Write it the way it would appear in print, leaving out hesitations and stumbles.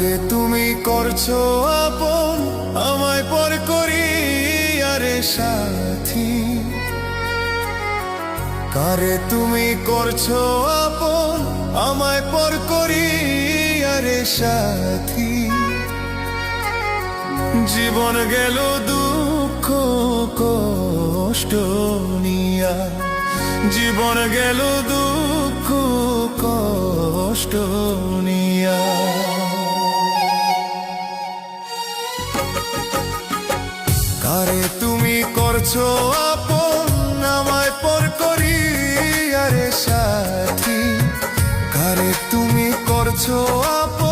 কারে তুমি করছো আপন, আমায় পর করি আরে সাথী। কারে তুমি করছো আপন, আমায় পর করি আরে সাথী। জীবন গেল দুঃখ কষ্ট নিয়া, জীবন গেল দুঃখ কষ্ট নিয়া। কারে তুমি করছো আপন, আমায় পর করি আরে সাথী। কারে তুমি করছো আপন,